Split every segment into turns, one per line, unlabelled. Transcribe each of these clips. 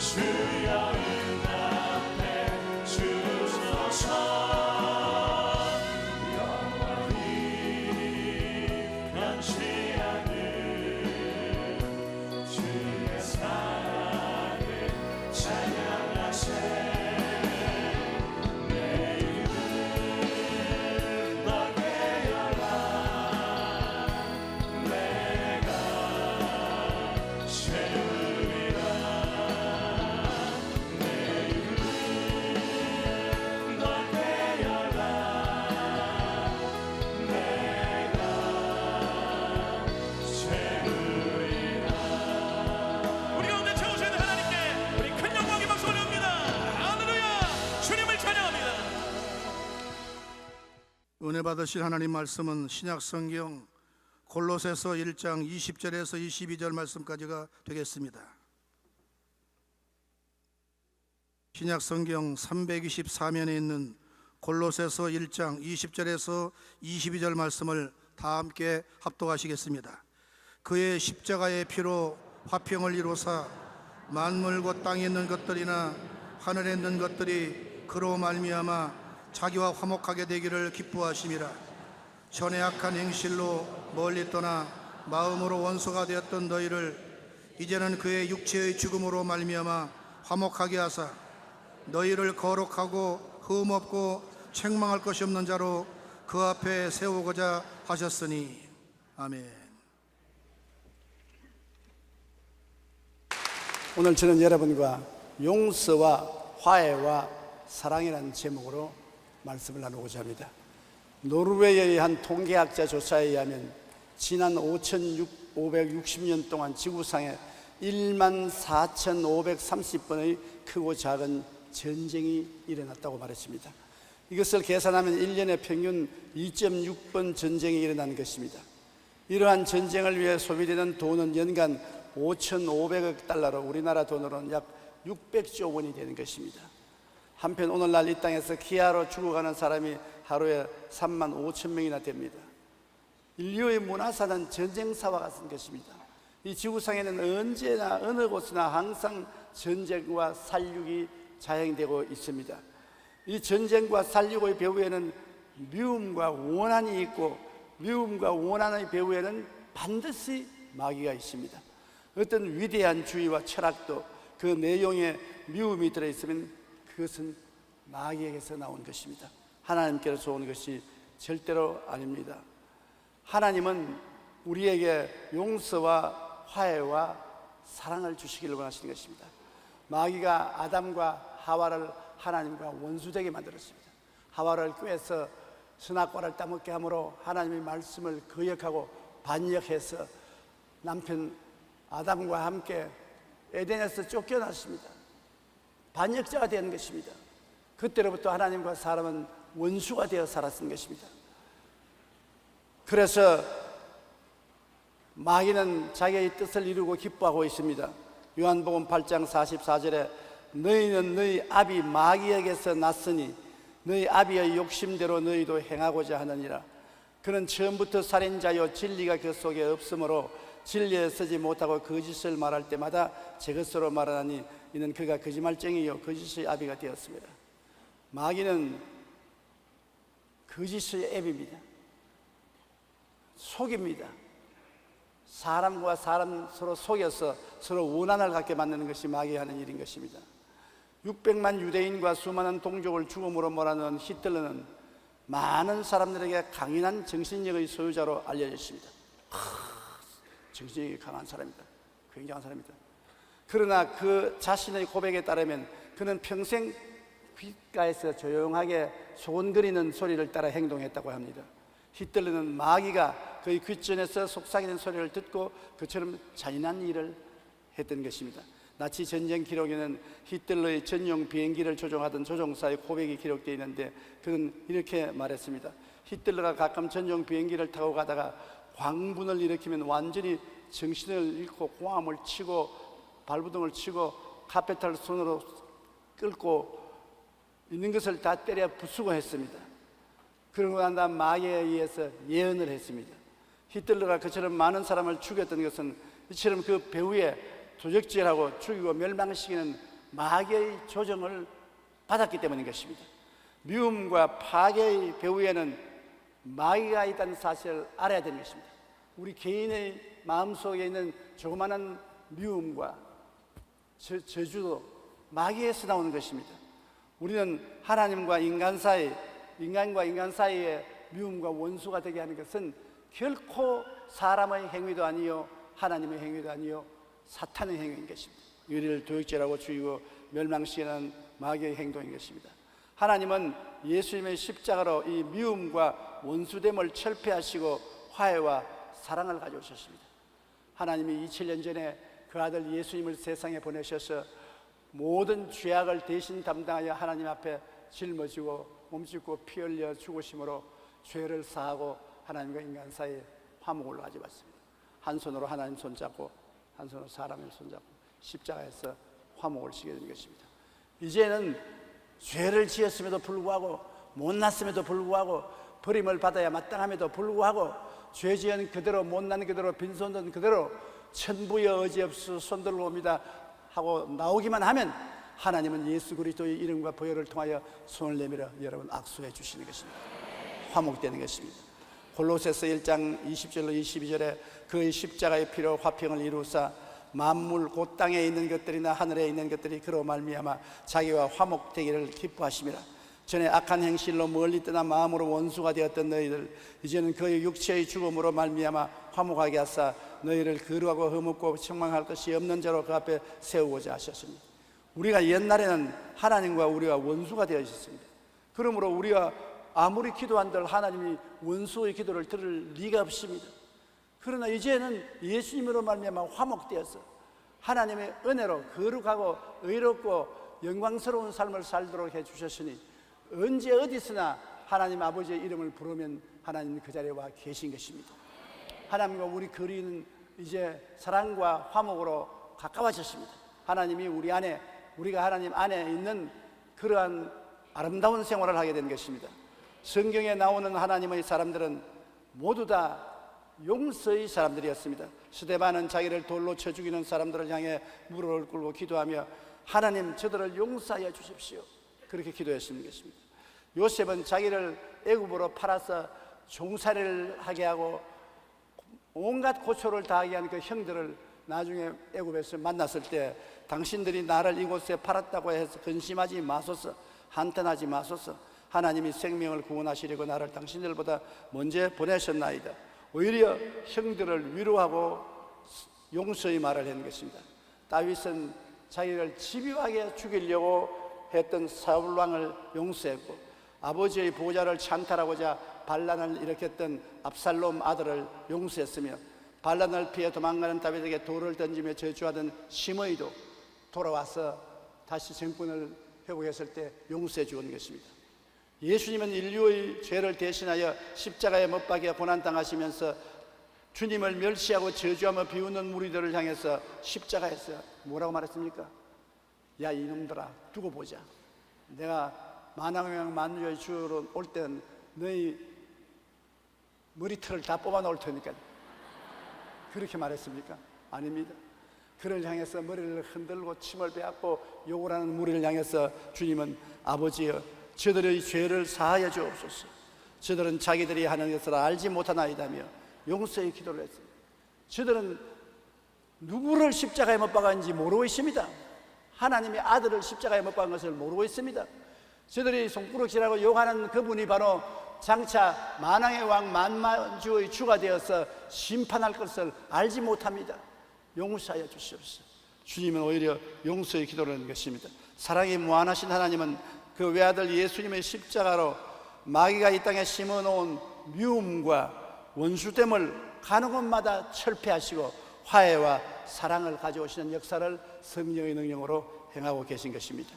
주여 응답해 주소서.
은혜 받으실 하나님 말씀은 신약성경 골로새서 1장 20절에서 22절 말씀까지가 되겠습니다. 신약성경 324면에 있는 골로새서 1장 20절에서 22절 말씀을 다 함께 합독하시겠습니다. 그의 십자가의 피로 화평을 이루사 만물 곧 땅에 있는 것들이나 하늘에 있는 것들이 그로 말미암아 자기와 화목하게 되기를 기뻐하심이라. 전에 악한 행실로 멀리 떠나 마음으로 원수가 되었던 너희를 이제는 그의 육체의 죽음으로 말미암아 화목하게 하사 너희를 거룩하고 흠없고 책망할 것이 없는 자로 그 앞에 세우고자 하셨으니. 아멘.
오늘 저는 여러분과 용서와 화해와 사랑이라는 제목으로 말씀을 나누고자 합니다. 노르웨이의 한 통계학자 조사에 의하면 지난 5,560년 동안 지구상에 14,530번의 크고 작은 전쟁이 일어났다고 말했습니다. 이것을 계산하면 1년에 평균 2.6번 전쟁이 일어나는 것입니다. 이러한 전쟁을 위해 소비되는 돈은 연간 5,500억 달러로 우리나라 돈으로는 약 600조 원이 되는 것입니다. 한편 오늘날 이 땅에서 기아로 죽어가는 사람이 하루에 3만 5천 명이나 됩니다. 인류의 문화사는 전쟁사와 같은 것입니다. 이 지구상에는 언제나 어느 곳이나 항상 전쟁과 살육이 자행되고 있습니다. 이 전쟁과 살육의 배후에는 미움과 원한이 있고, 미움과 원한의 배후에는 반드시 마귀가 있습니다. 어떤 위대한 주의와 철학도 그 내용에 미움이 들어있으면 그것은 마귀에게서 나온 것입니다. 하나님께로서 온 것이 절대로 아닙니다. 하나님은 우리에게 용서와 화해와 사랑을 주시기를 원하시는 것입니다. 마귀가 아담과 하와를 하나님과 원수되게 만들었습니다. 하와를 꾀해서 선악과를 따먹게 함으로 하나님의 말씀을 거역하고 반역해서 남편 아담과 함께 에덴에서 쫓겨났습니다. 반역자가 된 것입니다. 그때로부터 하나님과 사람은 원수가 되어 살았던 것입니다. 그래서 마귀는 자기의 뜻을 이루고 기뻐하고 있습니다. 요한복음 8장 44절에 너희는 너희 아비 마귀에게서 났으니 너희 아비의 욕심대로 너희도 행하고자 하느니라. 그는 처음부터 살인자요 진리가 그 속에 없으므로 진리에 서지 못하고 거짓을 말할 때마다 제 것으로 말하나니 이는 그가 거짓말쟁이요 거짓의 아비가 되었습니다. 마귀는 거짓의 앱입니다. 속입니다. 사람과 사람 서로 속여서 서로 원한을 갖게 만드는 것이 마귀가 하는 일인 것입니다. 600만 유대인과 수많은 동족을 죽음으로 몰아넣은 히틀러는 많은 사람들에게 강인한 정신력의 소유자로 알려졌습니다. 정신력이 강한 사람이다. 굉장한 사람이다. 그러나 그 자신의 고백에 따르면 그는 평생 귓가에서 조용하게 소곤거리는 소리를 따라 행동했다고 합니다. 히틀러는 마귀가 그의 귓전에서 속삭이는 소리를 듣고 그처럼 잔인한 일을 했던 것입니다. 나치 전쟁 기록에는 히틀러의 전용 비행기를 조종하던 조종사의 고백이 기록되어 있는데 그는 이렇게 말했습니다. 히틀러가 가끔 전용 비행기를 타고 가다가 광분을 일으키면 완전히 정신을 잃고 고함을 치고 발부등을 치고 카페트를 손으로 끌고 있는 것을 다 때려 부수고 했습니다. 그러고 난 다음 마귀에 의해서 예언을 했습니다. 히틀러가 그처럼 많은 사람을 죽였던 것은 이처럼 그 배후에 도적질하고 죽이고 멸망시키는 마귀의 조정을 받았기 때문인 것입니다. 미움과 파괴의 배후에는 마귀가 있다는 사실을 알아야 되는 것입니다. 우리 개인의 마음속에 있는 조그마한 미움과 저주도 마귀에서 나오는 것입니다. 우리는 하나님과 인간 사이, 인간과 인간 사이에 미움과 원수가 되게 하는 것은 결코 사람의 행위도 아니요 하나님의 행위도 아니요 사탄의 행위인 것입니다. 우리를 도역질하고 죽이고 멸망시키는 마귀의 행동인 것입니다. 하나님은 예수님의 십자가로 이 미움과 원수됨을 철폐하시고 화해와 사랑을 가져오셨습니다. 하나님이 2000년 전에 그 아들 예수님을 세상에 보내셔서 모든 죄악을 대신 담당하여 하나님 앞에 짊어지고 몸짓고 피 흘려 죽으심으로 죄를 사하고 하나님과 인간 사이에 화목을 가져왔습니다. 한 손으로 하나님 손잡고 한 손으로 사람을 손잡고 십자가에서 화목을 시게 된 것입니다. 이제는 죄를 지었음에도 불구하고 못났음에도 불구하고 버림을 받아야 마땅함에도 불구하고 죄 지은 그대로 못난 그대로 빈손 든 그대로 천부여 어지없어 손들어 옵니다 하고 나오기만 하면 하나님은 예수 그리스도의 이름과 보혈을 통하여 손을 내밀어 여러분 악수해 주시는 것입니다. 화목되는 것입니다. 골로새서 1장 20절로 22절에 그의 십자가의 피로 화평을 이루사 만물 곧 땅에 있는 것들이나 하늘에 있는 것들이 그로 말미암아 자기와 화목되기를 기뻐하심이라. 전에 악한 행실로 멀리 떠나 마음으로 원수가 되었던 너희들 이제는 그의 육체의 죽음으로 말미암아 화목하게 하사 너희를 거룩하고 흠없고 책망할 것이 없는 자로 그 앞에 세우고자 하셨습니다. 우리가 옛날에는 하나님과 우리가 원수가 되어 있었습니다. 그러므로 우리가 아무리 기도한들 하나님이 원수의 기도를 들을 리가 없습니다. 그러나 이제는 예수님으로 말미암아 화목되어서 하나님의 은혜로 거룩하고 의롭고 영광스러운 삶을 살도록 해주셨으니 언제 어디서나 하나님 아버지의 이름을 부르면 하나님 그 자리에 와 계신 것입니다. 하나님과 우리 거리는 이제 사랑과 화목으로 가까워졌습니다. 하나님이 우리 안에, 우리가 하나님 안에 있는 그러한 아름다운 생활을 하게 된 것입니다. 성경에 나오는 하나님의 사람들은 모두 다 용서의 사람들이었습니다. 스데반은 자기를 돌로 쳐 죽이는 사람들을 향해 무릎을 꿇고 기도하며 하나님 저들을 용서하여 주십시오 그렇게 기도했습니다. 요셉은 자기를 애굽으로 팔아서 종살이를 하게 하고 온갖 고초를 당하게 한 그 형들을 나중에 애굽에서 만났을 때 당신들이 나를 이곳에 팔았다고 해서 근심하지 마소서, 한탄하지 마소서. 하나님이 생명을 구원하시려고 나를 당신들보다 먼저 보내셨나이다. 오히려 형들을 위로하고 용서의 말을 한 것입니다. 다윗은 자기를 집요하게 죽이려고 했던 사울 왕을 용서했고 아버지의 보좌를 찬탈하고자 반란을 일으켰던 압살롬 아들을 용서했으며 반란을 피해 도망가는 다윗에게 돌을 던지며 저주하던 시므이도 돌아와서 다시 정권을 회복했을 때 용서해 주는 것입니다. 예수님은 인류의 죄를 대신하여 십자가에 못 박혀 고난당하시면서 주님을 멸시하고 저주하며 비웃는 무리들을 향해서 십자가에서 뭐라고 말했습니까? 야 이놈들아 두고 보자. 내가 만왕명 만주의 주로 올 때는 너희 머리털을 다 뽑아 놓을 테니까. 그렇게 말했습니까? 아닙니다. 그를 향해서 머리를 흔들고 침을 빼앗고 욕을 하는 무리를 향해서 주님은 아버지여 저들의 죄를 사하여 주옵소서. 저들은 자기들이 하는 것을 알지 못하나이다며 용서의 기도를 했습니다. 저들은 누구를 십자가에 못 박았는지 모르고 있습니다. 하나님의 아들을 십자가에 못 박은 것을 모르고 있습니다. 저들이 손꾸락질하고 욕하는 그분이 바로 장차 만왕의 왕 만주의 주가 되어서 심판할 것을 알지 못합니다. 용서하여 주시옵소서. 주님은 오히려 용서의 기도를 하는 것입니다. 사랑이 무한하신 하나님은 그 외아들 예수님의 십자가로 마귀가 이 땅에 심어놓은 미움과 원수됨을 가는 곳마다 철폐하시고 화해와 사랑을 가져오시는 역사를 성령의 능력으로 행하고 계신 것입니다.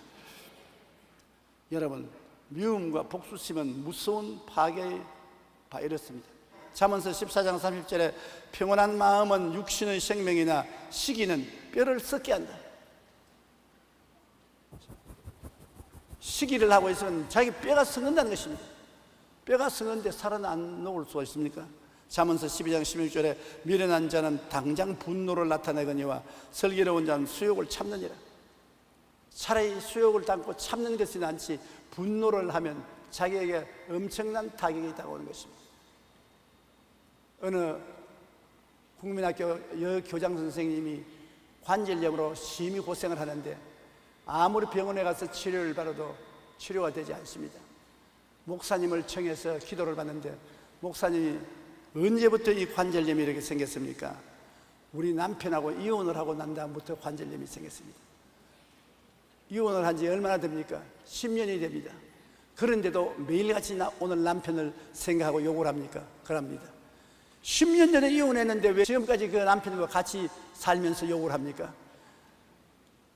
여러분, 미움과 복수심은 무서운 파괴의 바이러스입니다. 잠언서 14장 30절에 평온한 마음은 육신의 생명이나 시기는 뼈를 썩게 한다. 시기를 하고 있으면 자기 뼈가 썩는다는 것입니다. 뼈가 썩는데 살아남을 수가 있습니까? 잠언서 12장 16절에 미련한 자는 당장 분노를 나타내거니와 슬기로운 자는 수욕을 참느니라. 차라리 수욕을 담고 참는 것이 낫지 분노를 하면 자기에게 엄청난 타격이 다가오는 것입니다. 어느 국민학교 여교장 선생님이 관절염으로 심히 고생을 하는데 아무리 병원에 가서 치료를 받아도 치료가 되지 않습니다. 목사님을 청해서 기도를 받는데 목사님이 언제부터 이 관절염이 이렇게 생겼습니까? 우리 남편하고 이혼을 하고 난 다음부터 관절염이 생겼습니다. 이혼을 한 지 얼마나 됩니까? 10년이 됩니다. 그런데도 매일같이 오늘 남편을 생각하고 욕을 합니까? 그럽니다. 10년 전에 이혼했는데 왜 지금까지 그 남편과 같이 살면서 욕을 합니까?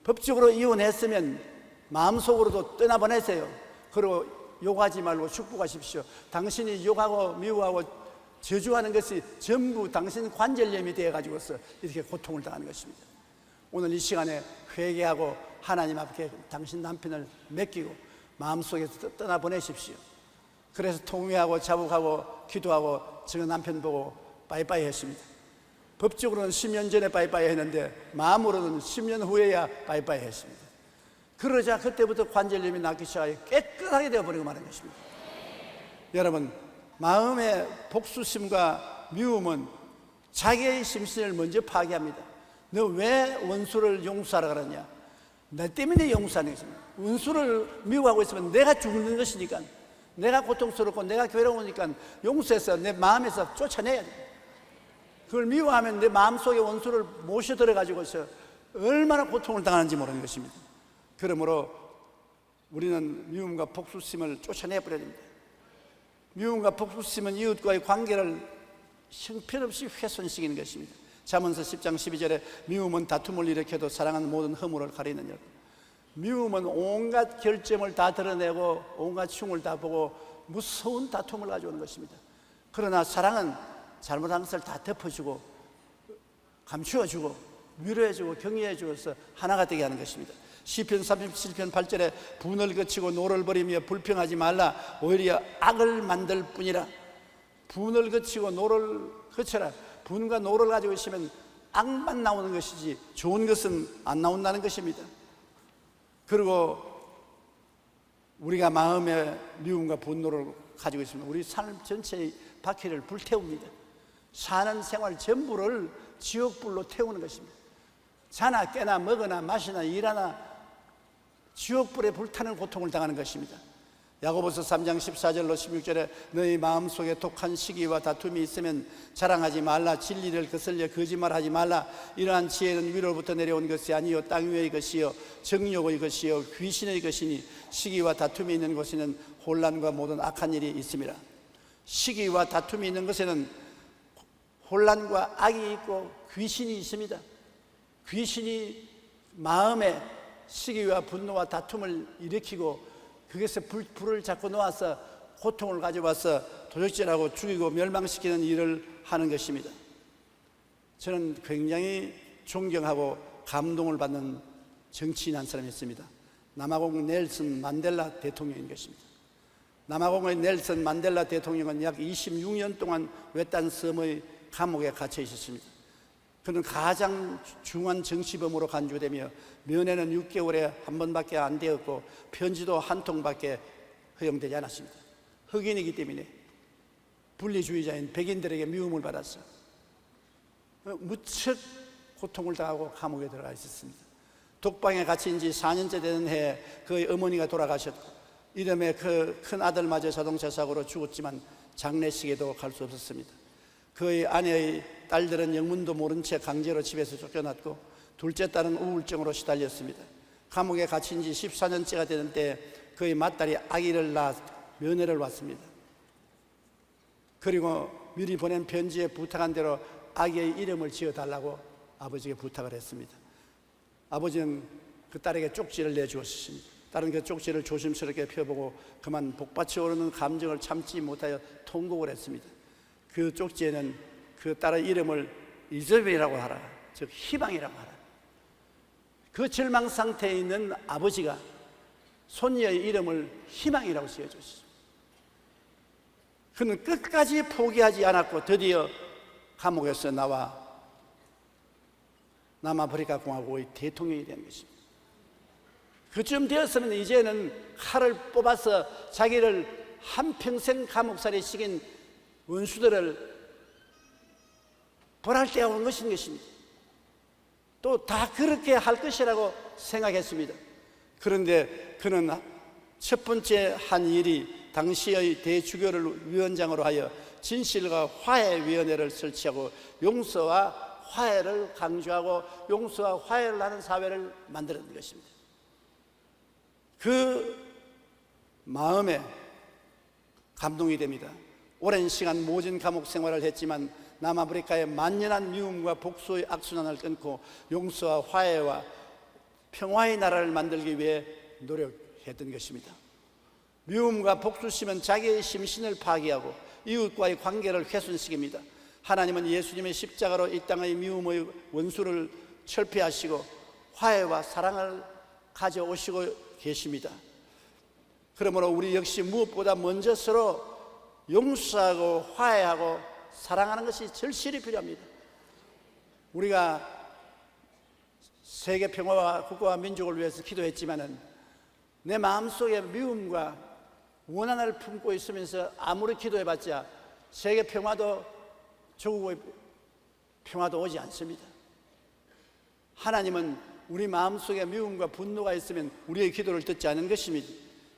법적으로 이혼했으면 마음속으로도 떠나보내세요. 그리고 욕하지 말고 축복하십시오. 당신이 욕하고 미워하고 저주하는 것이 전부 당신 관절염이 되어가지고서 이렇게 고통을 당하는 것입니다. 오늘 이 시간에 회개하고 하나님 앞에 당신 남편을 맡기고 마음속에서 떠나보내십시오. 그래서 통회하고 자복하고 기도하고 저 남편 보고 빠이빠이 했습니다. 법적으로는 10년 전에 빠이빠이 했는데 마음으로는 10년 후에야 빠이빠이 했습니다. 그러자 그때부터 관절염이 낫기 시작하여 깨끗하게 되어버리고 마는 것입니다. 여러분, 마음의 복수심과 미움은 자기의 심신을 먼저 파괴합니다. 너 왜 원수를 용서하라 그러냐? 나 때문에 용서하는 것입니다. 원수를 미워하고 있으면 내가 죽는 것이니까, 내가 고통스럽고 내가 괴로우니까 용서해서 내 마음에서 쫓아내야 돼. 그걸 미워하면 내 마음속에 원수를 모셔들어가지고서 얼마나 고통을 당하는지 모르는 것입니다. 그러므로 우리는 미움과 복수심을 쫓아내버려야 됩니다. 미움과 복수심은 이웃과의 관계를 형편없이 훼손시키는 것입니다. 잠언서 10장 12절에 미움은 다툼을 일으켜도 사랑은 모든 허물을 가리느니라. 미움은 온갖 결점을 다 드러내고 온갖 흉을 다 보고 무서운 다툼을 가져오는 것입니다. 그러나 사랑은 잘못한 것을 다 덮어주고 감추어주고 위로해주고 격려해주어서 하나가 되게 하는 것입니다. 시편 37편 8절에 분을 그치고 노를 버리며 불평하지 말라, 오히려 악을 만들 뿐이라. 분을 그치고 노를 그쳐라. 분과 노를 가지고 있으면 악만 나오는 것이지 좋은 것은 안 나온다는 것입니다. 그리고 우리가 마음의 미움과 분노를 가지고 있으면 우리 삶 전체의 바퀴를 불태웁니다. 사는 생활 전부를 지옥불로 태우는 것입니다. 자나 깨나 먹으나 마시나 일하나 지옥불에 불타는 고통을 당하는 것입니다. 야고보서 3장 14절로 16절에 너희 마음속에 독한 시기와 다툼이 있으면 자랑하지 말라. 진리를 거슬려 거짓말하지 말라. 이러한 지혜는 위로부터 내려온 것이 아니요 땅 위의 것이요 정욕의 것이요 귀신의 것이니 시기와 다툼이 있는 곳에는 혼란과 모든 악한 일이 있습니다. 시기와 다툼이 있는 곳에는 혼란과 악이 있고 귀신이 있습니다. 귀신이 마음에 시기와 분노와 다툼을 일으키고 그것에 불을 자꾸 놓아서 고통을 가져와서 도적질하고 죽이고 멸망시키는 일을 하는 것입니다. 저는 굉장히 존경하고 감동을 받는 정치인 한 사람이 있습니다. 남아공 넬슨 만델라 대통령인 것입니다. 남아공의 넬슨 만델라 대통령은 약 26년 동안 외딴 섬의 감옥에 갇혀 있었습니다. 그는 가장 중한 정치범으로 간주되며 면회는 6개월에 한 번밖에 안 되었고 편지도 한 통밖에 허용되지 않았습니다. 흑인이기 때문에 분리주의자인 백인들에게 미움을 받았어. 무척 고통을 당하고 감옥에 들어가 있었습니다. 독방에 갇힌 지 4년째 되는 해에 그의 어머니가 돌아가셨고 이름에 그 큰 아들마저 자동차 사고로 죽었지만 장례식에도 갈 수 없었습니다. 그의 아내의 딸들은 영문도 모른 채 강제로 집에서 쫓겨났고 둘째 딸은 우울증으로 시달렸습니다. 감옥에 갇힌 지 14년째가 되는 때 그의 맏딸이 아기를 낳아 면회를 왔습니다. 그리고 미리 보낸 편지에 부탁한 대로 아기의 이름을 지어달라고 아버지에게 부탁을 했습니다. 아버지는 그 딸에게 쪽지를 내주었습니다. 딸은 그 쪽지를 조심스럽게 펴보고 그만 복받쳐 오르는 감정을 참지 못하여 통곡을 했습니다. 그 쪽지에는 그 딸의 이름을 이즈벨이라고 하라, 즉 희망이라고 하라. 그 절망 상태에 있는 아버지가 손녀의 이름을 희망이라고 지어줬습니다. 그는 끝까지 포기하지 않았고 드디어 감옥에서 나와 남아프리카 공화국의 대통령이 된 것입니다. 그쯤 되었으면 이제는 칼을 뽑아서 자기를 한평생 감옥살이 시킨 원수들을 벌할 때가 온 것입니다. 또 다 그렇게 할 것이라고 생각했습니다. 그런데 그는 첫 번째 한 일이 당시의 대주교를 위원장으로 하여 진실과 화해위원회를 설치하고 용서와 화해를 강조하고 용서와 화해를 하는 사회를 만들었던 것입니다. 그 마음에 감동이 됩니다. 오랜 시간 모진 감옥 생활을 했지만 남아프리카의 만연한 미움과 복수의 악순환을 끊고 용서와 화해와 평화의 나라를 만들기 위해 노력했던 것입니다. 미움과 복수심은 자기의 심신을 파괴하고 이웃과의 관계를 훼손시킵니다. 하나님은 예수님의 십자가로 이 땅의 미움의 원수를 철폐하시고 화해와 사랑을 가져오시고 계십니다. 그러므로 우리 역시 무엇보다 먼저 서로 용서하고 화해하고 사랑하는 것이 절실히 필요합니다. 우리가 세계 평화와 국가와 민족을 위해서 기도했지만은 내 마음속에 미움과 원한을 품고 있으면서 아무리 기도해봤자 세계 평화도 조국의 평화도 오지 않습니다. 하나님은 우리 마음속에 미움과 분노가 있으면 우리의 기도를 듣지 않은 것입니다.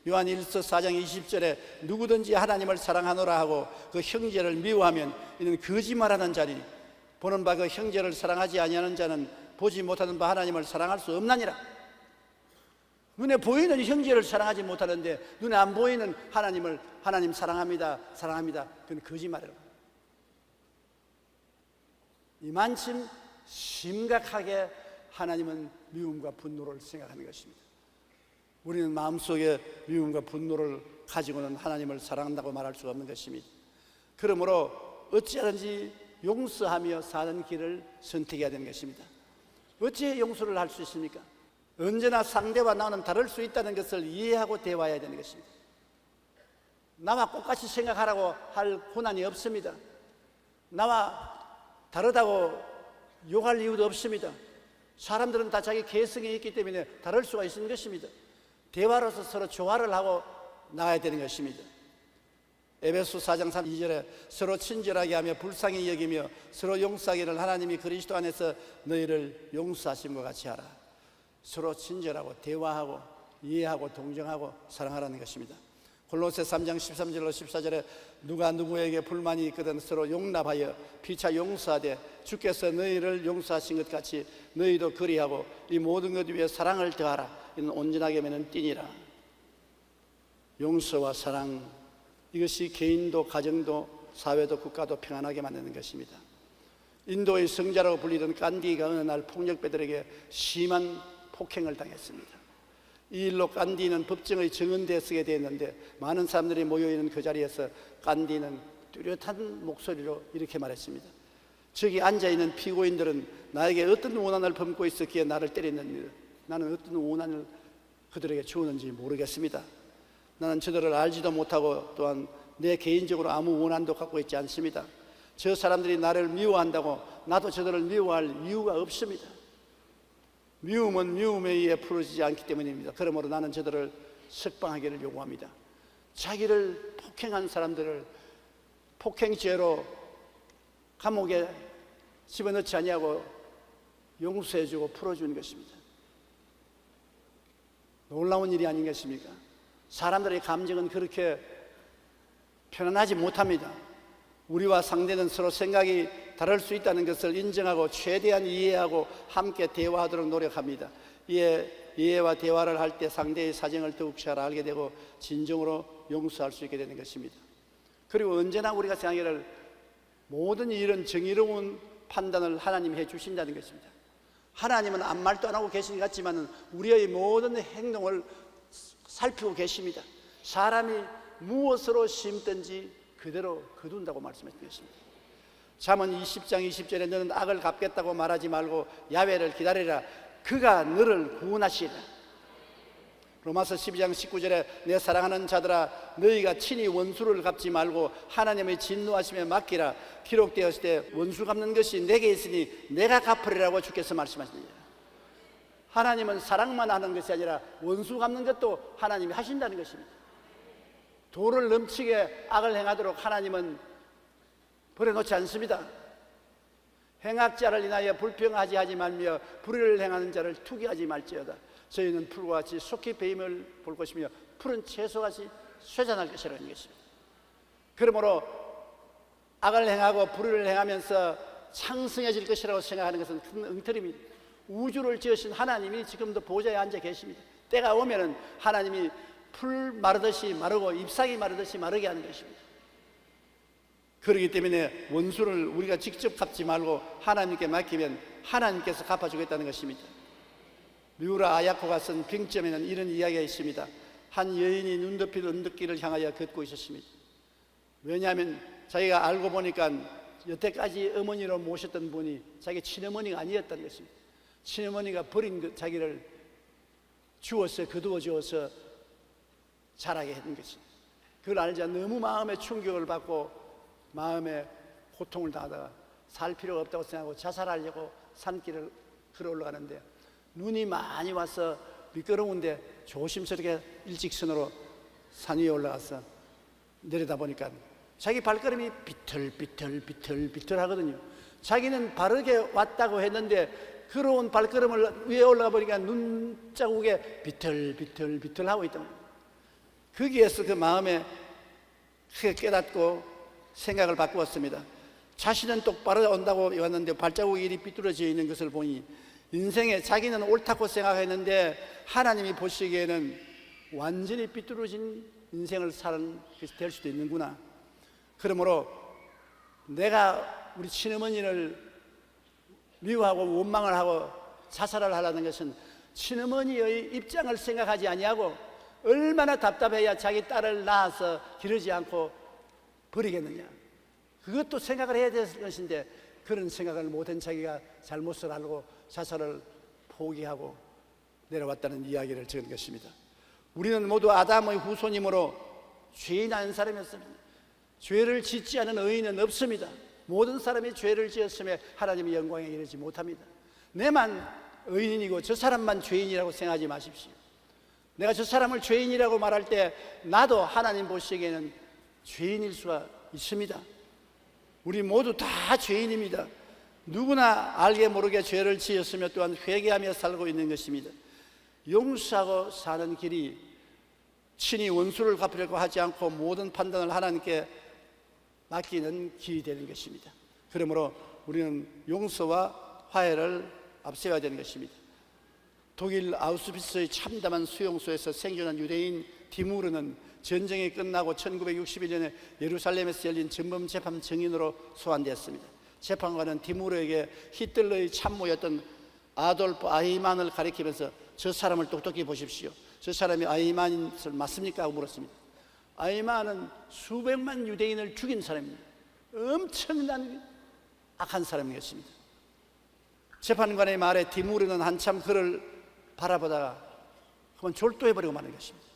요한 1서 4장 20절에 누구든지 하나님을 사랑하노라 하고 그 형제를 미워하면 이는 거짓말하는 자니 보는 바 그 형제를 사랑하지 아니하는 자는 보지 못하는 바 하나님을 사랑할 수 없나니라. 눈에 보이는 형제를 사랑하지 못하는데 눈에 안 보이는 하나님 사랑합니다 그건 거짓말이라고. 이만큼 심각하게 하나님은 미움과 분노를 생각하는 것입니다. 우리는 마음속에 미움과 분노를 가지고는 하나님을 사랑한다고 말할 수가 없는 것입니다. 그러므로 어찌하든지 용서하며 사는 길을 선택해야 되는 것입니다. 어찌 용서를 할 수 있습니까? 언제나 상대와 나는 다를 수 있다는 것을 이해하고 대화해야 되는 것입니다. 나와 똑같이 생각하라고 할 고난이 없습니다. 나와 다르다고 욕할 이유도 없습니다. 사람들은 다 자기 개성이 있기 때문에 다를 수가 있는 것입니다. 대화로서 서로 조화를 하고 나가야 되는 것입니다. 에베소 4장 2절에 서로 친절하게 하며 불쌍히 여기며 서로 용서하기를 하나님이 그리스도 안에서 너희를 용서하심과 같이 하라. 서로 친절하고 대화하고 이해하고 동정하고 사랑하라는 것입니다. 골로새 3장 13절로 14절에 누가 누구에게 불만이 있거든 서로 용납하여 피차 용서하되 주께서 너희를 용서하신 것 같이 너희도 그리하고 이 모든 것 위에 사랑을 더하라. 이는 온전하게 매는 띠니라. 용서와 사랑, 이것이 개인도 가정도 사회도 국가도 평안하게 만드는 것입니다. 인도의 성자라고 불리던 간디가 어느 날 폭력배들에게 심한 폭행을 당했습니다. 이 일로 간디는 법정의 정은대에 서게 되었는데 많은 사람들이 모여있는 그 자리에서 간디는 뚜렷한 목소리로 이렇게 말했습니다. 저기 앉아있는 피고인들은 나에게 어떤 원한을 품고 있었기에 나를 때렸느냐. 나는 어떤 원한을 그들에게 주었는지 모르겠습니다. 나는 저들을 알지도 못하고 또한 내 개인적으로 아무 원한도 갖고 있지 않습니다. 저 사람들이 나를 미워한다고 나도 저들을 미워할 이유가 없습니다. 미움은 미움에 의해 풀어지지 않기 때문입니다. 그러므로 나는 저들을 석방하기를 요구합니다. 자기를 폭행한 사람들을 폭행죄로 감옥에 집어넣지 아니하고 용서해주고 풀어주는 것입니다. 놀라운 일이 아니겠습니까? 사람들의 감정은 그렇게 편안하지 못합니다. 우리와 상대는 서로 생각이 다를 수 있다는 것을 인정하고 최대한 이해하고 함께 대화하도록 노력합니다. 이해와 대화를 할 때 상대의 사정을 더욱 잘 알게 되고 진정으로 용서할 수 있게 되는 것입니다. 그리고 언제나 우리가 생각하기를 모든 일은 정의로운 판단을 하나님이 해주신다는 것입니다. 하나님은 아무 말도 안 하고 계신 것 같지만 우리의 모든 행동을 살피고 계십니다. 사람이 무엇으로 심든지 그대로 거둔다고 말씀하신 것입니다. 잠언 20장 20절에 너는 악을 갚겠다고 말하지 말고 야훼를 기다리라. 그가 너를 구원하시리라. 로마서 12장 19절에 내 사랑하는 자들아 너희가 친히 원수를 갚지 말고 하나님의 진노하심에 맡기라. 기록되었을 때 원수 갚는 것이 내게 있으니 내가 갚으리라고 주께서 말씀하십니다. 하나님은 사랑만 하는 것이 아니라 원수 갚는 것도 하나님이 하신다는 것입니다. 도를 넘치게 악을 행하도록 하나님은 버려놓지 않습니다. 행악자를 인하여 불평하지 하지 말며 불의를 행하는 자를 투기하지 말지어다. 저희는 풀과 같이 속히 배임을 볼 것이며 풀은 채소같이 쇠잔할 것이라는 것입니다. 그러므로 악을 행하고 불의를 행하면서 창성해질 것이라고 생각하는 것은 큰 엉터리입니다. 우주를 지으신 하나님이 지금도 보좌에 앉아 계십니다. 때가 오면은 하나님이 풀 마르듯이 마르고 잎사귀 마르듯이 마르게 하는 것입니다. 그렇기 때문에 원수를 우리가 직접 갚지 말고 하나님께 맡기면 하나님께서 갚아주겠다는 것입니다. 미우라 아야코가 쓴 빙점에는 이런 이야기가 있습니다. 한 여인이 눈 덮인 언덕길을 향하여 걷고 있었습니다. 왜냐하면 자기가 알고 보니까 여태까지 어머니로 모셨던 분이 자기 친어머니가 아니었다는 것입니다. 친어머니가 버린 자기를 주워서 거두어 주어서 자라게 했던 것입니다. 그걸 알자 너무 마음에 충격을 받고 마음에 고통을 당하다가 살 필요가 없다고 생각하고 자살하려고 산길을 걸어 올라가는데 눈이 많이 와서 미끄러운데 조심스럽게 일직선으로 산 위에 올라가서 내려다보니까 자기 발걸음이 비틀비틀 하거든요. 자기는 바르게 왔다고 했는데 걸어온 발걸음을 위에 올라가 보니까 눈자국에 비틀비틀 하고 있던 거예요. 거기에서 그 마음에 크게 깨닫고 생각을 바꾸었습니다. 자신은 똑바로 온다고 왔는데 발자국이 이리 삐뚤어져 있는 것을 보니 인생에 자기는 옳다고 생각했는데 하나님이 보시기에는 완전히 삐뚤어진 인생을 사는 것이 될 수도 있는구나. 그러므로 내가 우리 친어머니를 미워하고 원망을 하고 자살을 하려는 것은 친어머니의 입장을 생각하지 아니하고 얼마나 답답해야 자기 딸을 낳아서 기르지 않고 버리겠느냐. 그것도 생각을 해야 될 것인데 그런 생각을 못한 자기가 잘못을 알고 자살을 포기하고 내려왔다는 이야기를 적은 것입니다. 우리는 모두 아담의 후손이므로 죄인 한 사람이었습니다. 죄를 짓지 않은 의인은 없습니다. 모든 사람이 죄를 지었음에 하나님의 영광에 이르지 못합니다. 내만 의인이고 저 사람만 죄인이라고 생각하지 마십시오. 내가 저 사람을 죄인이라고 말할 때 나도 하나님 보시기에는 죄인일 수가 있습니다. 우리 모두 다 죄인입니다. 누구나 알게 모르게 죄를 지었으며 또한 회개하며 살고 있는 것입니다. 용서하고 사는 길이 친히 원수를 갚으려고 하지 않고 모든 판단을 하나님께 맡기는 길이 되는 것입니다. 그러므로 우리는 용서와 화해를 앞세워야 되는 것입니다. 독일 아우슈비츠의 참담한 수용소에서 생존한 유대인 디무르는 전쟁이 끝나고 1961년에 예루살렘에서 열린 전범 재판 증인으로 소환되었습니다. 재판관은 디무르에게 히틀러의 참모였던 아돌프 아히만을 가리키면서 저 사람을 똑똑히 보십시오. 저 사람이 아히만을 맞습니까? 하고 물었습니다. 아히만은 수백만 유대인을 죽인 사람입니다. 엄청난 악한 사람이었습니다. 재판관의 말에 디무르는 한참 그를 바라보다가 그만 졸도해버리고 마는 것입니다.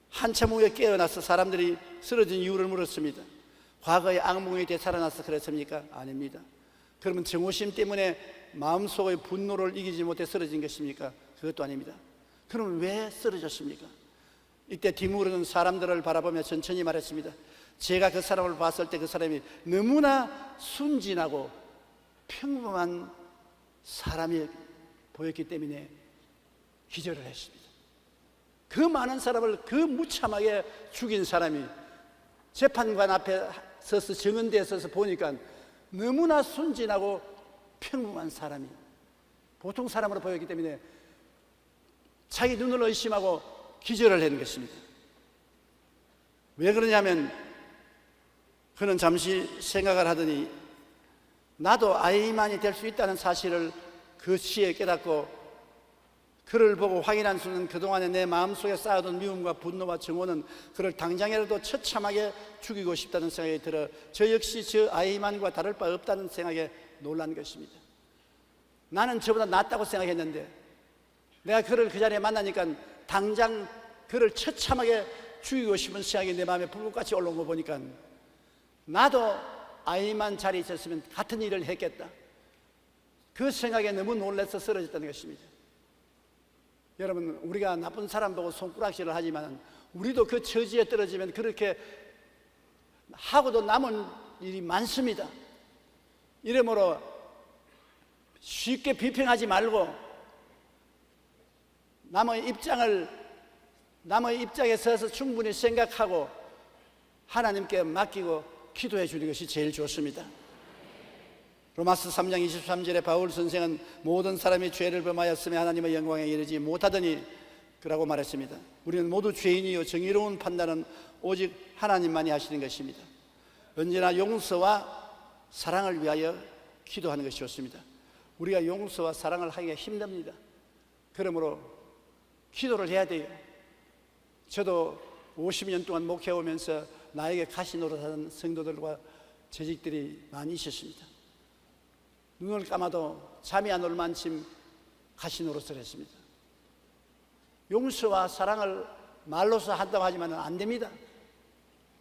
한참 후에 깨어나서 사람들이 쓰러진 이유를 물었습니다. 과거의 악몽이 되살아나서 그랬습니까? 아닙니다. 그러면 정오심 때문에 마음속의 분노를 이기지 못해 쓰러진 것입니까? 그것도 아닙니다. 그러면 왜 쓰러졌습니까? 이때 디무르는 사람들을 바라보며 천천히 말했습니다. 제가 그 사람을 봤을 때 그 사람이 너무나 순진하고 평범한 사람이 보였기 때문에 기절을 했습니다. 그 많은 사람을 그 무참하게 죽인 사람이 재판관 앞에 서서 정은대에 서서 보니까 너무나 순진하고 평범한 사람이 보통 사람으로 보였기 때문에 자기 눈을 의심하고 기절을 하는 것입니다. 왜 그러냐면 그는 잠시 생각을 하더니 나도 아이만이 될 수 있다는 사실을 그 시에 깨닫고 그를 보고 확인한 수는 그동안에 내 마음속에 쌓아둔 미움과 분노와 증오는 그를 당장이라도 처참하게 죽이고 싶다는 생각이 들어 저 역시 저 아이만과 다를 바 없다는 생각에 놀란 것입니다. 나는 저보다 낫다고 생각했는데 내가 그를 그 자리에 만나니까 당장 그를 처참하게 죽이고 싶은 생각이 내 마음에 불꽃같이 올라온 거 보니까 나도 아이만 자리에 있었으면 같은 일을 했겠다. 그 생각에 너무 놀라서 쓰러졌다는 것입니다. 여러분, 우리가 나쁜 사람 보고 손가락질을 하지만 우리도 그 처지에 떨어지면 그렇게 하고도 남은 일이 많습니다. 이러므로 쉽게 비평하지 말고 남의 입장에 서서 충분히 생각하고 하나님께 맡기고 기도해 주는 것이 제일 좋습니다. 로마서 3장 23절에 바울 선생은 모든 사람이 죄를 범하였으며 하나님의 영광에 이르지 못하더니 그라고 말했습니다. 우리는 모두 죄인이요 정의로운 판단은 오직 하나님만이 하시는 것입니다. 언제나 용서와 사랑을 위하여 기도하는 것이 좋습니다. 우리가 용서와 사랑을 하기가 힘듭니다. 그러므로 기도를 해야 돼요. 저도 50년 동안 목회하면서 나에게 가시 노릇하는 성도들과 재직들이 많이 있었습니다. 눈을 감아도 잠이 안 올 만큼 가시 노릇을 했습니다. 용서와 사랑을 말로서 한다고 하지만 안 됩니다.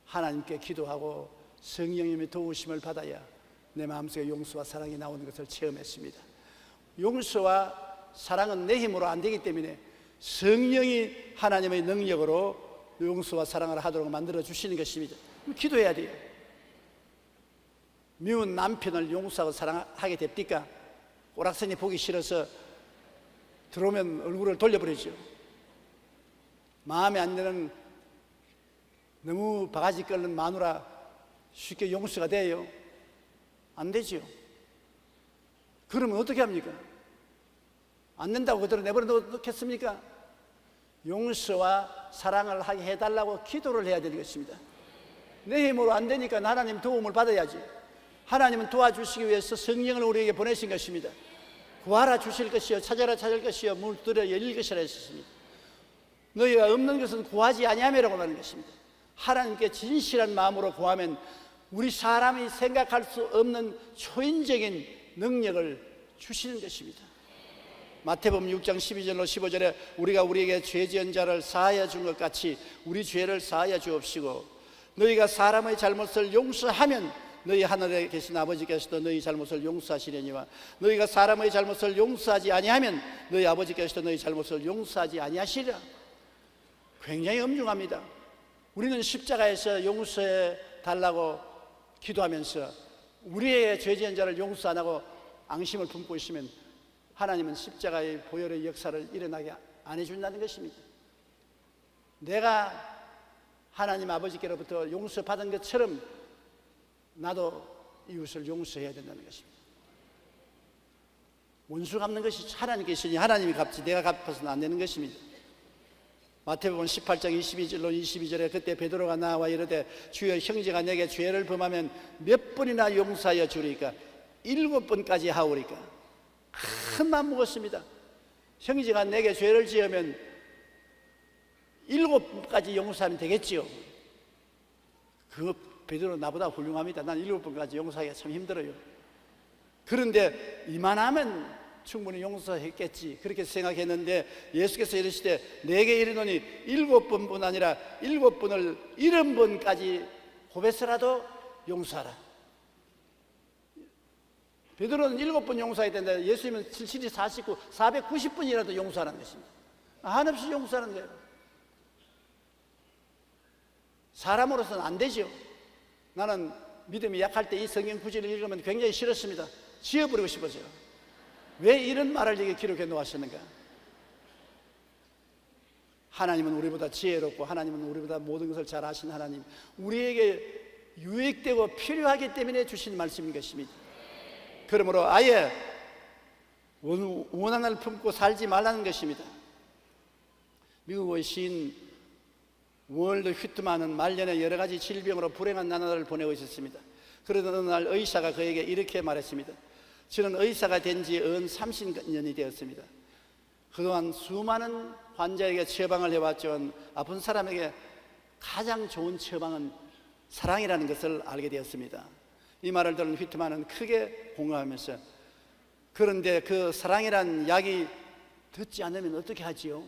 하나님께 기도하고 성령님의 도우심을 받아야 내 마음속에 용서와 사랑이 나오는 것을 체험했습니다. 용서와 사랑은 내 힘으로 안 되기 때문에 성령이 하나님의 능력으로 용서와 사랑을 하도록 만들어 주시는 것입니다. 기도해야 돼요. 미운 남편을 용서하고 사랑하게 됩니까? 오락선이 보기 싫어서 들어오면 얼굴을 돌려버리죠. 마음에 안 드는 너무 바가지 끓는 마누라 쉽게 용서가 돼요? 안 되죠. 그러면 어떻게 합니까? 안 된다고 그대로 내버려 놓겠습니까? 용서와 사랑을 하게 해달라고 기도를 해야 되는 것입니다. 내 힘으로 안 되니까 하나님 도움을 받아야지. 하나님은 도와주시기 위해서 성령을 우리에게 보내신 것입니다. 구하라 주실 것이요 찾아라 찾을 것이요 문을 두드려 열릴 것이라 했습니다. 너희가 없는 것은 구하지 아니함이라고 하는 것입니다. 하나님께 진실한 마음으로 구하면 우리 사람이 생각할 수 없는 초인적인 능력을 주시는 것입니다. 마태복음 6장 12절로 15절에 우리가 우리에게 죄 지은 자를 사하여 준 것 같이 우리 죄를 사하여 주옵시고 너희가 사람의 잘못을 용서하면 너희 하늘에 계신 아버지께서도 너희 잘못을 용서하시려니와 너희가 사람의 잘못을 용서하지 아니하면 너희 아버지께서도 너희 잘못을 용서하지 아니하시리라. 굉장히 엄중합니다. 우리는 십자가에서 용서해 달라고 기도하면서 우리의 죄 지은 자를 용서 안 하고 앙심을 품고 있으면 하나님은 십자가의 보혈의 역사를 일어나게 안 해준다는 것입니다. 내가 하나님 아버지께로부터 용서받은 것처럼 나도 이웃을 용서해야 된다는 것입니다. 원수 갚는 것이 하나님께 있으니 하나님이 갚지 내가 갚아서는 안 되는 것입니다. 마태복음 18장 22절로 22절에 그때 베드로가 나와 이르되 주여 형제가 내게 죄를 범하면 몇 번이나 용서하여 주리까? 7번까지 하오리까? 큰 마음 먹었습니다. 형제가 내게 죄를 지으면 7번까지 용서하면 되겠지요. 그 베드로 나보다 훌륭합니다. 난 7번까지 용서하기가 참 힘들어요. 그런데 이만하면 충분히 용서했겠지 그렇게 생각했는데 예수께서 이르시되 내게 이르노니 7번뿐 아니라 7번을 70번까지 고백서라도 용서하라. 베드로는 7번 용서해야 된다. 예수님은 7, 49, 490번이라도 용서하라는 것입니다. 한없이 용서하는 거예요. 사람으로서는 안 되죠. 나는 믿음이 약할 때 이 성경 구절을 읽으면 굉장히 싫었습니다. 지어버리고 싶어져요. 왜 이런 말을 여기 기록해 놓으셨는가? 하나님은 우리보다 지혜롭고 하나님은 우리보다 모든 것을 잘 아신 하나님, 우리에게 유익되고 필요하기 때문에 주신 말씀인 것입니다. 그러므로 아예 원한을 품고 살지 말라는 것입니다. 미국의 시인 월드 휘트만은 말년에 여러 가지 질병으로 불행한 나날을 보내고 있었습니다. 그러던 어느 날 의사가 그에게 이렇게 말했습니다. 저는 의사가 된 지 30년이 되었습니다. 그동안 수많은 환자에게 처방을 해왔지만 아픈 사람에게 가장 좋은 처방은 사랑이라는 것을 알게 되었습니다. 이 말을 들은 휘트만은 크게 공감하면서 그런데 그 사랑이란 약이 듣지 않으면 어떻게 하지요?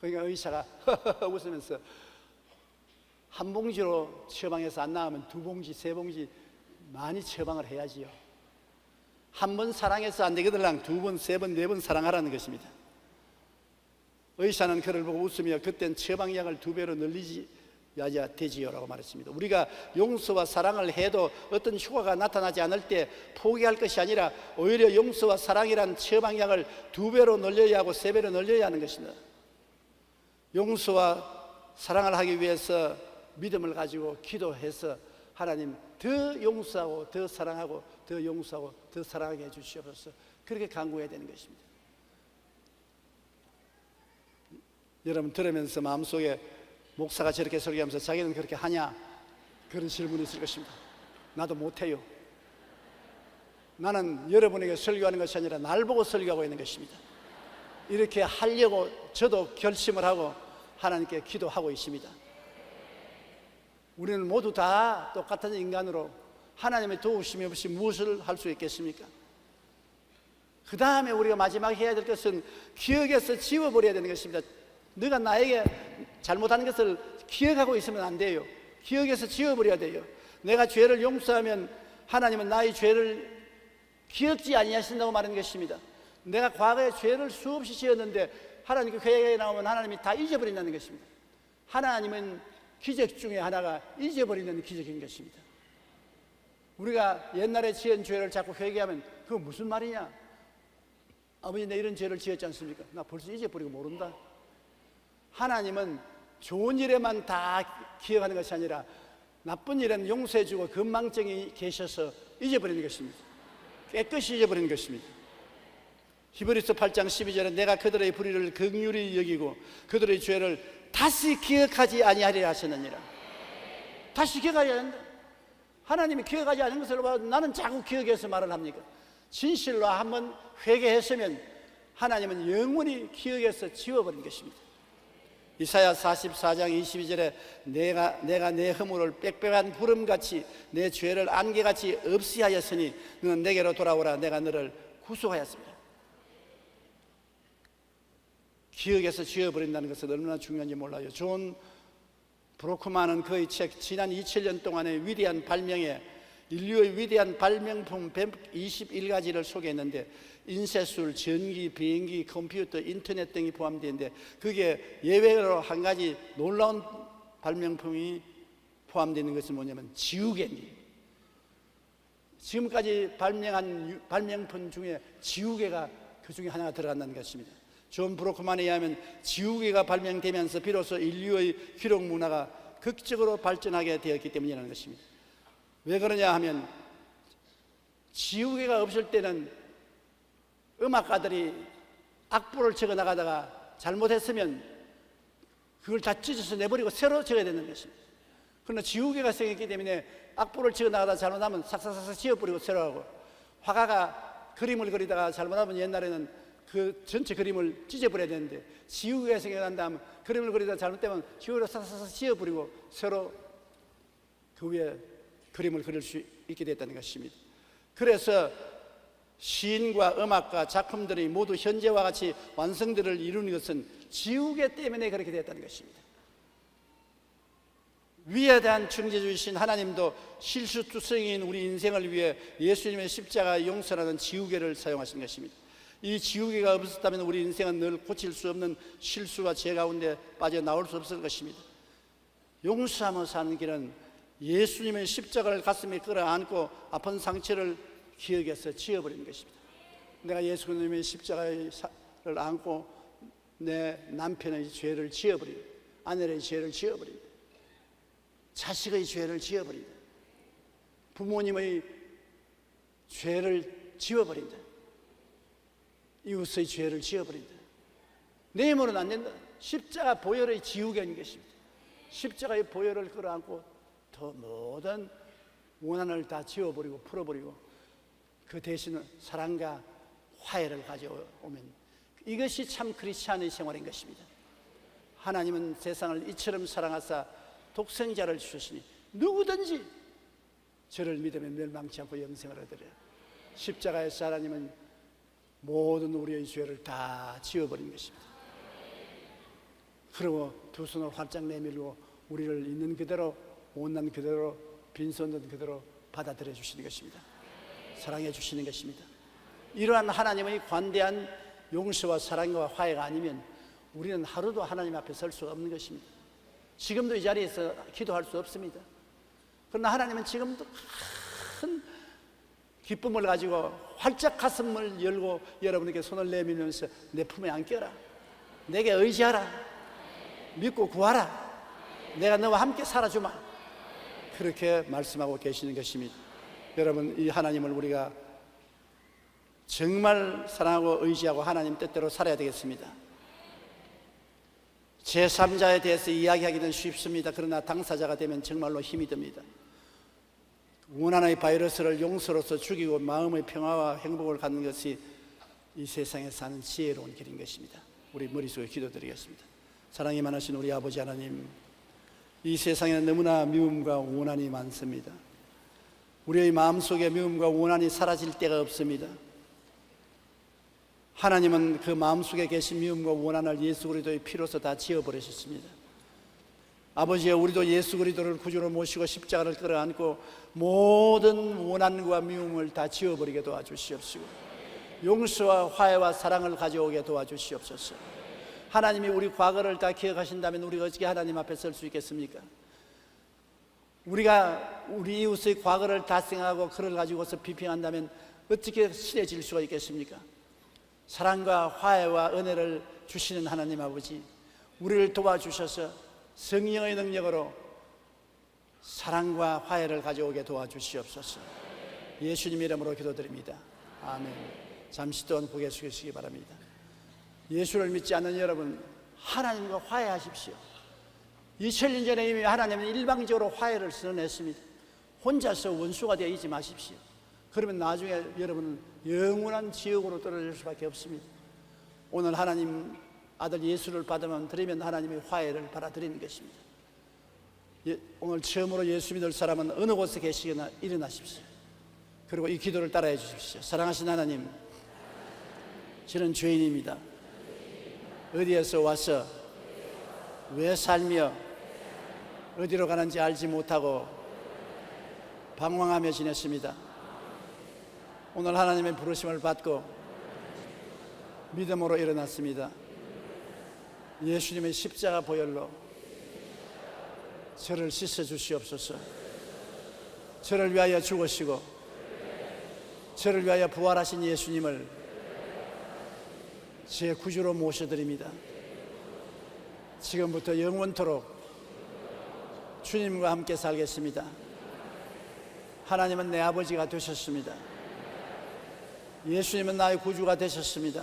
그러니까 의사가 웃으면서 한 봉지로 처방해서 안 나오면 2봉지, 3봉지 많이 처방을 해야지요. 한 번 사랑해서 안 되거들랑 두 번, 세 번, 네 번 사랑하라는 것입니다. 의사는 그를 보고 웃으며 그땐 처방약을 2배로 늘리지야 되지요라고 말했습니다. 우리가 용서와 사랑을 해도 어떤 효과가 나타나지 않을 때 포기할 것이 아니라 오히려 용서와 사랑이란 처방약을 2배로 늘려야 하고 3배로 늘려야 하는 것입니다. 용서와 사랑을 하기 위해서 믿음을 가지고 기도해서 하나님 더 용서하고 더 사랑하고 더 용서하고 더 사랑하게 해주시옵소서, 그렇게 간구해야 되는 것입니다. 여러분 들으면서 마음속에 목사가 저렇게 설교하면서 자기는 그렇게 하냐, 그런 질문이 있을 것입니다. 나도 못해요. 나는 여러분에게 설교하는 것이 아니라 날 보고 설교하고 있는 것입니다. 이렇게 하려고 저도 결심을 하고 하나님께 기도하고 있습니다. 우리는 모두 다 똑같은 인간으로 하나님의 도우심이 없이 무엇을 할 수 있겠습니까? 그 다음에 우리가 마지막에 해야 될 것은 기억에서 지워버려야 되는 것입니다. 너가 나에게 잘못한 것을 기억하고 있으면 안 돼요. 기억에서 지워버려야 돼요. 내가 죄를 용서하면 하나님은 나의 죄를 기억지 아니하신다고 말하는 것입니다. 내가 과거에 죄를 수없이 지었는데 하나님께 회개에 나오면 하나님이 다 잊어버린다는 것입니다. 하나님은 기적 중에 하나가 잊어버리는 기적인 것입니다. 우리가 옛날에 지은 죄를 자꾸 회개하면 그거 무슨 말이냐? 아버지, 내 이런 죄를 지었지 않습니까? 나 벌써 잊어버리고 모른다. 하나님은 좋은 일에만 다 기억하는 것이 아니라 나쁜 일은 용서해주고 건망증이 계셔서 잊어버리는 것입니다. 깨끗이 잊어버리는 것입니다. 히브리서 8장 12절에 내가 그들의 불의를 긍휼히 여기고 그들의 죄를 다시 기억하지 아니하리라 하셨느니라. 다시 기억하지 않는다. 하나님이 기억하지 않은 것을 봐 나는 자꾸 기억해서 말을 합니까? 진실로 한번 회개했으면 하나님은 영원히 기억해서 지워버린 것입니다. 이사야 44장 22절에 내가 내 허물을 빽빽한 구름같이 내 죄를 안개같이 없이 하였으니 너는 내게로 돌아오라. 내가 너를 구속하였습니다. 기억에서 지워버린다는 것은 얼마나 중요한지 몰라요. 존 브로크만은 그의 책 지난 2000년 동안의 위대한 발명에 인류의 위대한 발명품 121가지를 소개했는데 인쇄술, 전기, 비행기, 컴퓨터, 인터넷 등이 포함되는데 그게 예외로 한 가지 놀라운 발명품이 포함되어 있는 것은 뭐냐면 지우개입니다. 지금까지 발명한 발명품 중에 지우개가 그 중에 하나가 들어간다는 것입니다. 존 브로크만에 의하면 지우개가 발명되면서 비로소 인류의 기록 문화가 극적으로 발전하게 되었기 때문이라는 것입니다. 왜 그러냐 하면 지우개가 없을 때는 음악가들이 악보를 적어 나가다가 잘못했으면 그걸 다 찢어서 내버리고 새로 적어야 되는 것입니다. 그러나 지우개가 생겼기 때문에 악보를 적어 나가다가 잘못하면 싹싹싹 지워버리고 새로 하고, 화가가 그림을 그리다가 잘못하면 옛날에는 그 전체 그림을 찢어버려야 되는데 지우개가 생겨난 다음 그림을 그리다가 잘못되면 지우개로 싹싹싹 지워버리고 새로 그 위에 그림을 그릴 수 있게 됐다는 것입니다. 그래서 시인과 음악가, 작품들이 모두 현재와 같이 완성들을 이루는 것은 지우개 때문에 그렇게 됐다는 것입니다. 위에 대한 충재주이신 하나님도 실수투성이인 우리 인생을 위해 예수님의 십자가 용서라는 지우개를 사용하신 것입니다. 이 지우개가 없었다면 우리 인생은 늘 고칠 수 없는 실수와 죄 가운데 빠져나올 수 없을 것입니다. 용서하며 사는 길은 예수님의 십자가를 가슴에 끌어안고 아픈 상처를 기억해서 지워버리는 것입니다. 내가 예수님의 십자가를 안고 내 남편의 죄를 지워버리고 아내의 죄를 지워버리고 자식의 죄를 지워버린다. 부모님의 죄를 지워버린다. 이웃의 죄를 지워버린다. 내 힘으로는 안 된다. 십자가 보혈의 지우개인 것입니다. 십자가의 보혈을 끌어안고 더 모든 원한을 다 지워버리고 풀어버리고 그 대신 사랑과 화해를 가져오면 이것이 참 크리스찬의 생활인 것입니다. 하나님은 세상을 이처럼 사랑하사 독생자를 주셨으니 누구든지 저를 믿으면 멸망치 않고 영생을 얻으리라. 십자가에서 하나님은 모든 우리의 죄를 다 지워버린 것입니다. 그리고 두 손을 활짝 내밀고 우리를 있는 그대로 못난 그대로 빈손 든 그대로 받아들여 주시는 것입니다. 사랑해 주시는 것입니다. 이러한 하나님의 관대한 용서와 사랑과 화해가 아니면 우리는 하루도 하나님 앞에 설 수 없는 것입니다. 지금도 이 자리에서 기도할 수 없습니다. 그러나 하나님은 지금도 큰 기쁨을 가지고 활짝 가슴을 열고 여러분에게 손을 내밀면서 내 품에 안겨라, 내게 의지하라, 믿고 구하라, 내가 너와 함께 살아주마, 그렇게 말씀하고 계시는 것입니다. 여러분, 이 하나님을 우리가 정말 사랑하고 의지하고 하나님 뜻대로 살아야 되겠습니다. 제3자에 대해서 이야기하기는 쉽습니다. 그러나 당사자가 되면 정말로 힘이 듭니다. 원한의 바이러스를 용서로서 죽이고 마음의 평화와 행복을 갖는 것이 이 세상에 사는 지혜로운 길인 것입니다. 우리 머릿속에 기도드리겠습니다. 사랑이 많으신 우리 아버지 하나님, 이 세상에는 너무나 미움과 원한이 많습니다. 우리의 마음속에 미움과 원한이 사라질 때가 없습니다. 하나님은 그 마음속에 계신 미움과 원한을 예수 그리스도의 피로서 다 지어버리셨습니다. 아버지여, 우리도 예수 그리스도를 구주로 모시고 십자가를 끌어안고 모든 원한과 미움을 다 지어버리게 도와주시옵시고 용서와 화해와 사랑을 가져오게 도와주시옵소서. 하나님이 우리 과거를 다 기억하신다면 우리가 어떻게 하나님 앞에 설 수 있겠습니까? 우리가 우리 이웃의 과거를 다 생각하고 그를 가지고서 비평한다면 어떻게 친해질 수가 있겠습니까? 사랑과 화해와 은혜를 주시는 하나님 아버지, 우리를 도와주셔서 성령의 능력으로 사랑과 화해를 가져오게 도와주시옵소서. 예수님 이름으로 기도드립니다. 아멘. 잠시 동안 고개 숙이시기 바랍니다. 예수를 믿지 않는 여러분, 하나님과 화해하십시오. 2000년 전에 이미 하나님은 일방적으로 화해를 선언했습니다. 혼자서 원수가 되어 있지 마십시오. 그러면 나중에 여러분은 영원한 지옥으로 떨어질 수밖에 없습니다. 오늘 하나님 아들 예수를 받으면 드리면 하나님의 화해를 받아들이는 것입니다. 오늘 처음으로 예수 믿을 사람은 어느 곳에 계시거나 일어나십시오. 그리고 이 기도를 따라해 주십시오. 사랑하신 하나님, 저는 죄인입니다. 어디에서 와서 왜 살며 어디로 가는지 알지 못하고 방황하며 지냈습니다. 오늘 하나님의 부르심을 받고 믿음으로 일어났습니다. 예수님의 십자가 보혈로 저를 씻어 주시옵소서. 저를 위하여 죽으시고 저를 위하여 부활하신 예수님을 제 구주로 모셔드립니다. 지금부터 영원토록 주님과 함께 살겠습니다. 하나님은 내 아버지가 되셨습니다. 예수님은 나의 구주가 되셨습니다.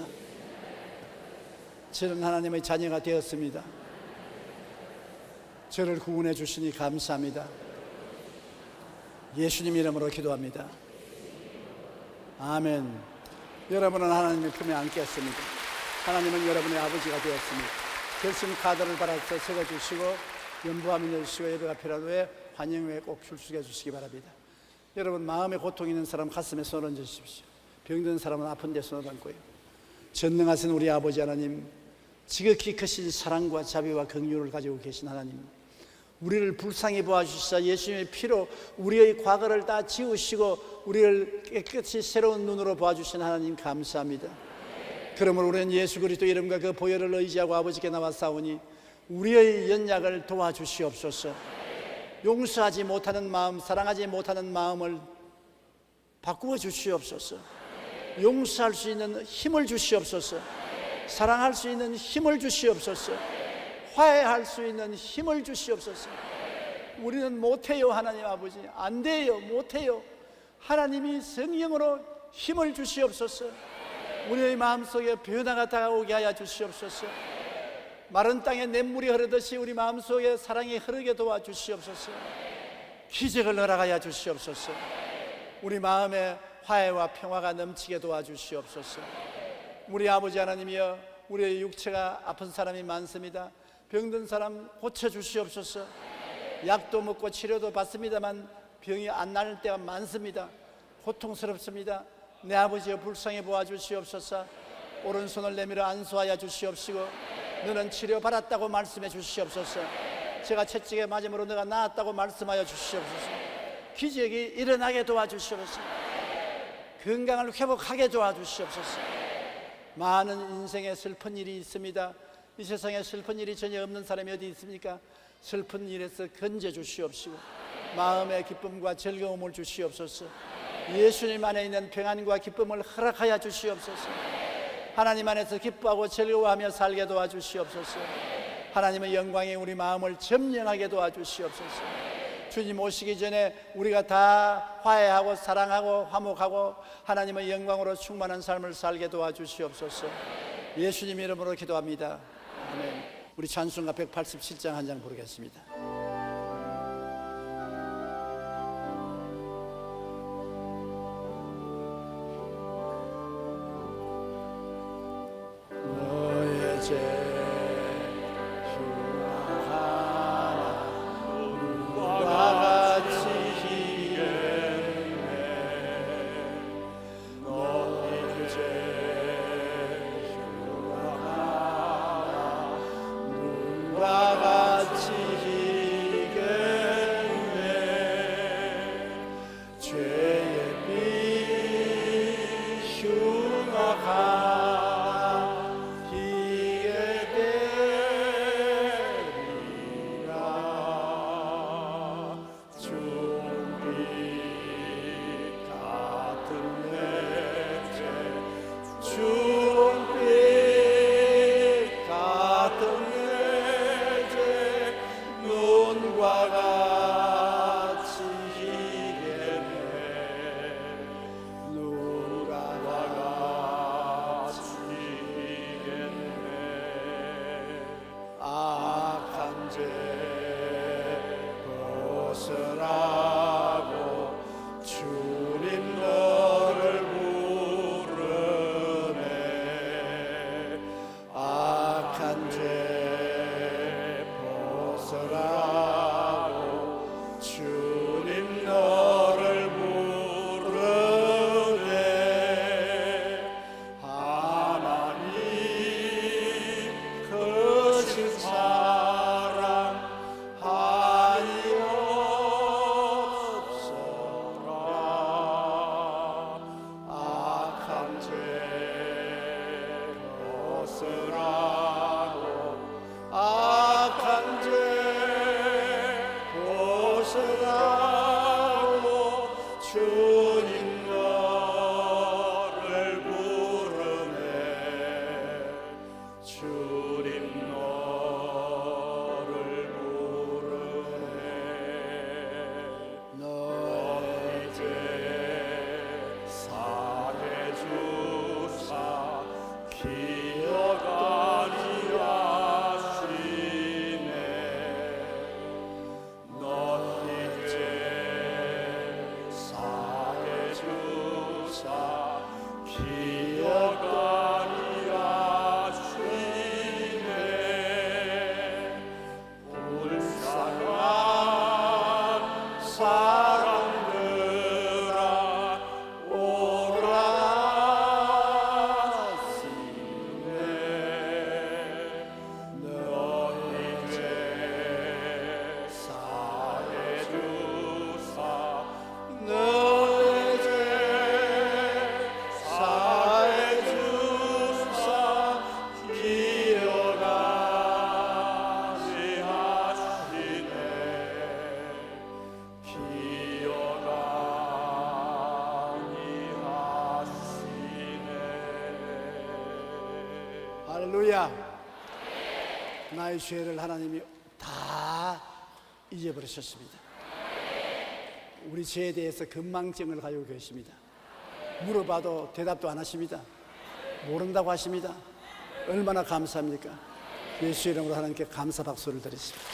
저는 하나님의 자녀가 되었습니다. 저를 구원해 주시니 감사합니다. 예수님 이름으로 기도합니다. 아멘. 여러분은 하나님의 품에 안겠습니다. 하나님은 여러분의 아버지가 되었습니다. 결심 카드를 받아서 적어주시고 연부하면 내주시고 예배가 필요한 후에 환영 후에 꼭 출석해 주시기 바랍니다. 여러분, 마음에 고통 있는 사람 가슴에 손을 얹으십시오. 병든 사람은 아픈 데 손을 얹고요. 전능하신 우리 아버지 하나님, 지극히 크신 사랑과 자비와 긍휼을 가지고 계신 하나님, 우리를 불쌍히 보아주시사 예수님의 피로 우리의 과거를 다 지우시고 우리를 깨끗이 새로운 눈으로 보아주신 하나님 감사합니다. 그러므로 우리는 예수 그리스도 이름과 그 보혈을 의지하고 아버지께 나와 싸우니 우리의 연약을 도와주시옵소서. 용서하지 못하는 마음, 사랑하지 못하는 마음을 바꾸어 주시옵소서. 용서할 수 있는 힘을 주시옵소서. 사랑할 수 있는 힘을 주시옵소서. 화해할 수 있는 힘을 주시옵소서. 우리는 못해요. 하나님 아버지, 안 돼요. 못해요. 하나님이 성령으로 힘을 주시옵소서. 우리의 마음속에 변화가 다가오게 하여 주시옵소서. 마른 땅에 냇물이 흐르듯이 우리 마음속에 사랑이 흐르게 도와주시옵소서. 기적을 허락하여 주시옵소서. 우리 마음에 화해와 평화가 넘치게 도와주시옵소서. 우리 아버지 하나님이여, 우리의 육체가 아픈 사람이 많습니다. 병든 사람 고쳐주시옵소서. 약도 먹고 치료도 받습니다만 병이 안 나을 때가 많습니다. 고통스럽습니다. 내 아버지여, 불쌍히 보아주시옵소서. 오른손을 내밀어 안수하여 주시옵시고 너는 치료받았다고 말씀해 주시옵소서. 제가 채찍에 맞음으로 너가 나았다고 말씀하여 주시옵소서. 기적이 일어나게 도와주시옵소서. 건강을 회복하게 도와주시옵소서. 많은 인생에 슬픈 일이 있습니다. 이 세상에 슬픈 일이 전혀 없는 사람이 어디 있습니까? 슬픈 일에서 건져 주시옵시고 마음의 기쁨과 즐거움을 주시옵소서. 예수님 안에 있는 평안과 기쁨을 허락하여 주시옵소서. 하나님 안에서 기뻐하고 즐거워하며 살게 도와주시옵소서. 하나님의 영광에 우리 마음을 점령하게 도와주시옵소서. 주님 오시기 전에 우리가 다 화해하고 사랑하고 화목하고 하나님의 영광으로 충만한 삶을 살게 도와주시옵소서. 예수님 이름으로 기도합니다. 아멘. 우리 찬송가 187장 한 장 부르겠습니다. 너의 죄 흉악하나 눈과 같이 희겠네. 너의 죄 흉악하나 눈과 같이 희겠네. 죄의 빛 흉악하나 할렐루야. 나의 죄를 하나님이 다 잊어버리셨습니다. 우리 죄에 대해서 건망증을 가지고 계십니다. 물어봐도 대답도 안 하십니다. 모른다고 하십니다. 얼마나 감사합니까? 예수 이름으로 하나님께 감사 박수를 드리십니다.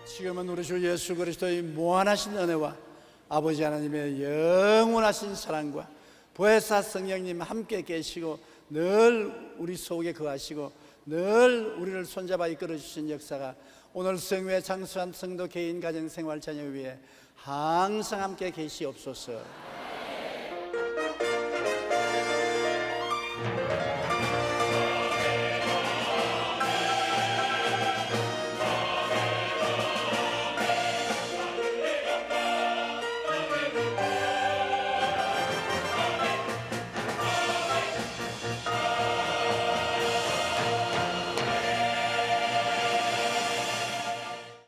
지금은 우리 주 예수 그리스도의 무한하신 은혜와 아버지 하나님의 영원하신 사랑과 보혜사 성령님 함께 계시고 늘 우리 속에 거하시고 늘 우리를 손잡아 이끌어 주신 역사가 오늘 성회 장수한 성도 개인 가정 생활 자녀 위에 항상 함께 계시옵소서.